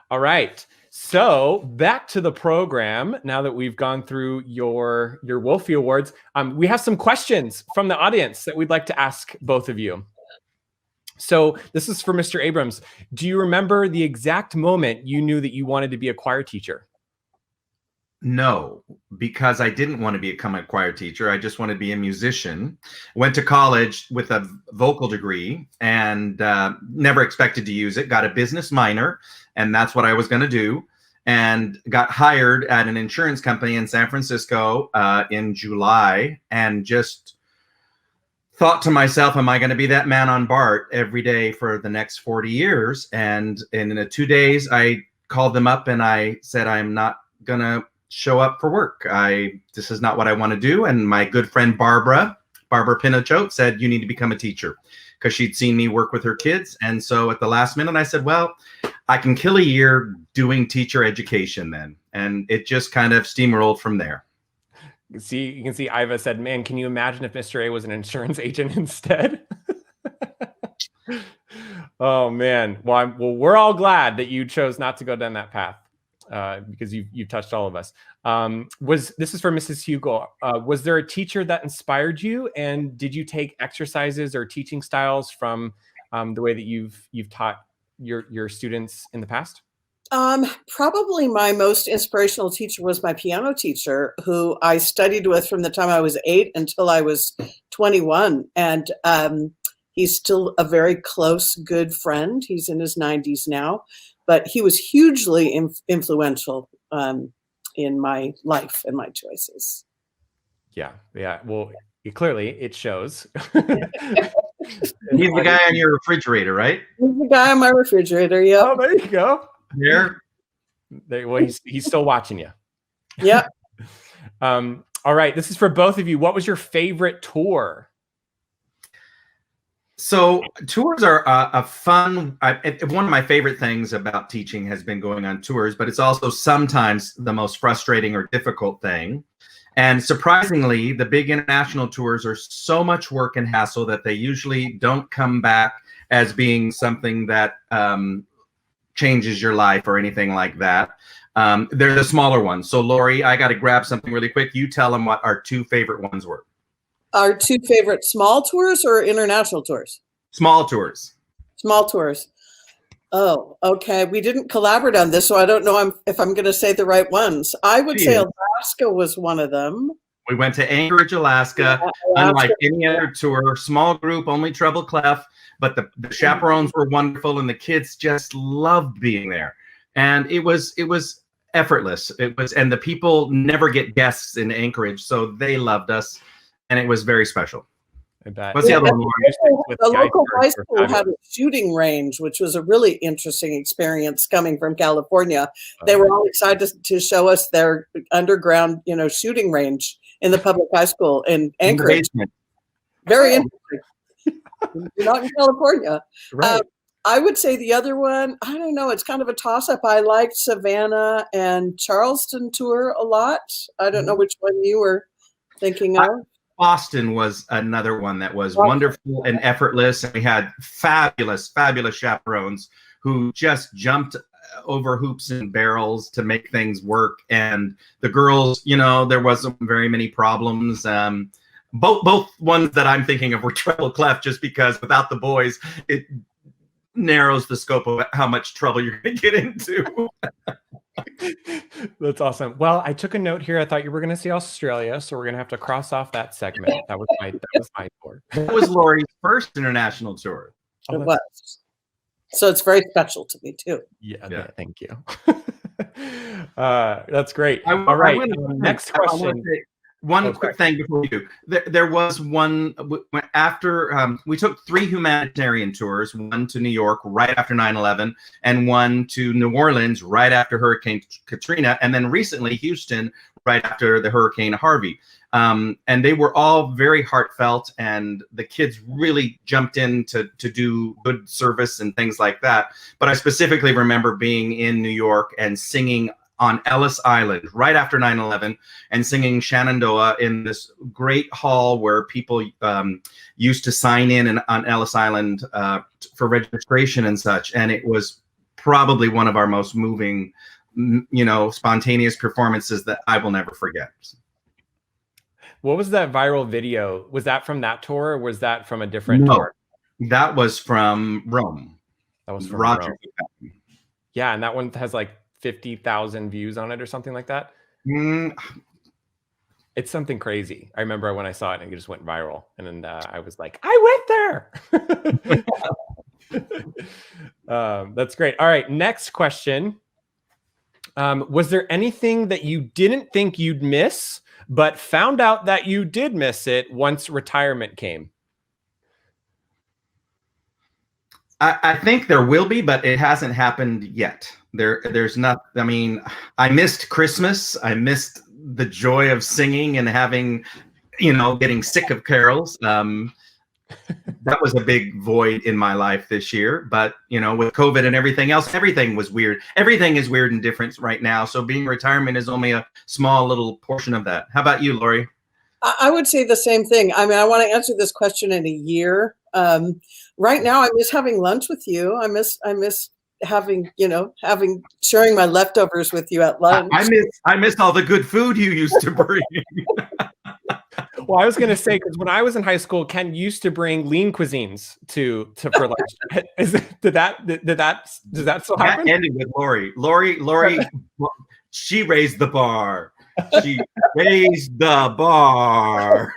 All right. So back to the program. Now that we've gone through your Wolfie Awards, we have some questions from the audience that we'd like to ask both of you. So this is for Mr. Abrams. Do you remember the exact moment you knew that you wanted to be a choir teacher? No, because I didn't want to become a choir teacher. I just wanted to be a musician. Went to college with a vocal degree and never expected to use it. Got a business minor, and that's what I was going to do. And got hired at an insurance company in San Francisco in July, and just thought to myself, am I going to be that man on BART every day for the next 40 years? And in 2 days, I called them up and I said, I'm not going to show up for work. This is not what I want to do. And my good friend Barbara Pinochote said, you need to become a teacher, because she'd seen me work with her kids. And so at the last minute, I said, well, I can kill a year doing teacher education then. And it just kind of steamrolled from there. You can see Iva said, man, can you imagine if Mr. A was an insurance agent instead? Oh, man. Well, we're all glad that you chose not to go down that path. Because you've touched all of us. This is for Mrs. Hugo. Was there a teacher that inspired you, and did you take exercises or teaching styles from the way that you've taught your students in the past? Probably my most inspirational teacher was my piano teacher, who I studied with from the time I was 8 until I was 21, and he's still a very close, good friend. He's in his 90s now. But he was hugely influential in my life and my choices. Yeah. Well, clearly it shows. He's the guy on your refrigerator, right? He's the guy on my refrigerator. Yeah. Oh, there you go. Well, he's still watching you. Yeah. All right. This is for both of you. What was your favorite tour? So tours are a fun, one of my favorite things about teaching has been going on tours, but it's also sometimes the most frustrating or difficult thing. And surprisingly, the big international tours are so much work and hassle that they usually don't come back as being something that changes your life or anything like that. They're the smaller ones. So Laurie, I got to grab something really quick. You tell them what our 2 favorite ones were. Our 2 favorite small tours or international tours? Small tours. Small tours. Oh, okay. We didn't collaborate on this, so I don't know if I'm going to say the right ones. I would say Alaska was one of them. We went to Anchorage, Alaska. Unlike any other tour, small group, only treble clef, but the chaperones were wonderful, and the kids just loved being there. And it was effortless. And the people never get guests in Anchorage, so they loved us. And it was very special. I bet. What's the other one? The local high school had a shooting range, which was a really interesting experience coming from California. They were all excited to show us their underground, shooting range in the public high school in Anchorage. Very interesting. You're not in California. Right. I would say the other one, I don't know, it's kind of a toss-up. I liked Savannah and Charleston tour a lot. I don't know which one you were thinking of. Boston was another one that was wonderful and effortless. And we had fabulous, fabulous chaperones who just jumped over hoops and barrels to make things work. And the girls, there wasn't very many problems. Both ones that I'm thinking of were treble clef, just because without the boys, it narrows the scope of how much trouble you're going to get into. That's awesome. Well, I took a note here. I thought you were going to see Australia, so we're going to have to cross off that segment. That was my tour. That was Laurie's first international tour. It was. So it's very special to me too. Yeah. Thank you. That's great. All right. Next question. One quick thing before we do. There was one after we took 3 humanitarian tours, one to New York right after 9/11, and one to New Orleans right after Hurricane Katrina, and then recently Houston right after the Hurricane Harvey. And they were all very heartfelt, and the kids really jumped in to do good service and things like that. But I specifically remember being in New York and singing on Ellis Island right after 9/11 and singing Shenandoah in this great hall where people used to sign in on Ellis Island for registration and such. And it was probably one of our most moving, spontaneous performances that I will never forget. What was that viral video? Was that from that tour, or was that from a different No, tour? that was from Rome. That was from Roger. Rome. Yeah, and that one has like 50,000 views on it or something like that. It's something crazy. I remember when I saw it and it just went viral, and then I was like, I went there. That's great. All right, next question. Was there anything that you didn't think you'd miss, but found out that you did miss it once retirement came? I think there will be, but it hasn't happened yet. There's not. I mean, I missed Christmas. I missed the joy of singing and having, getting sick of carols. That was a big void in my life this year. But with COVID and everything else, everything was weird. Everything is weird and different right now. So being retirement is only a small little portion of that. How about you, Laurie? I would say the same thing. I mean, I want to answer this question in a year. Right now, I miss having lunch with you. I miss having, sharing my leftovers with you at lunch. I miss all the good food you used to bring. Well, I was going to say, because when I was in high school, Ken used to bring lean cuisines to for lunch. Does that still happen? That ended with Laurie. Laurie, she raised the bar. She raised the bar.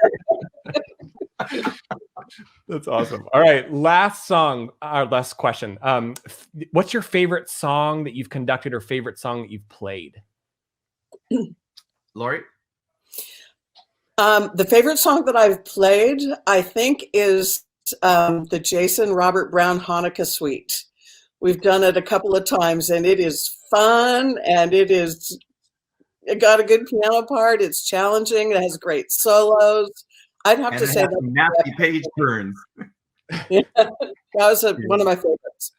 That's awesome. All right, last question. What's your favorite song that you've conducted, or favorite song that you've played? Laurie? The favorite song that I've played, I think, is the Jason Robert Brown Hanukkah Suite. We've done it a couple of times, and it is fun, and it got a good piano part. It's challenging. It has great solos. I'd have to say that nasty page turns. Yeah, that was one of my favorites.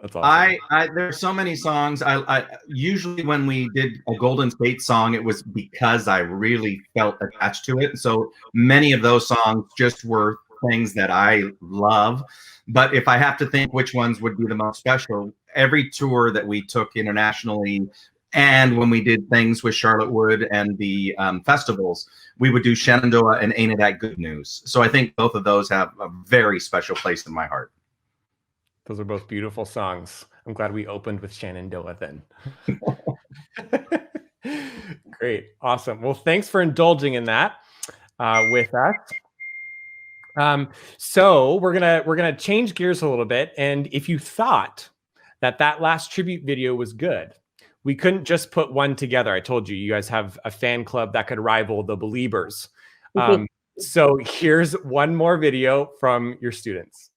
That's awesome. There's so many songs. I usually, when we did a Golden State song, it was because I really felt attached to it. So many of those songs just were things that I love. But if I have to think which ones would be the most special, every tour that we took internationally, and when we did things with Charlotte Wood and the festivals, we would do Shenandoah and Ain't It That Good News. So I think both of those have a very special place in my heart. Those are both beautiful songs. I'm glad we opened with Shenandoah then. Great. Awesome. Well, thanks for indulging in that with us. So we're gonna change gears a little bit. And if you thought that last tribute video was good, we couldn't just put one together. I told you, you guys have a fan club that could rival the Beliebers. So here's one more video from your students.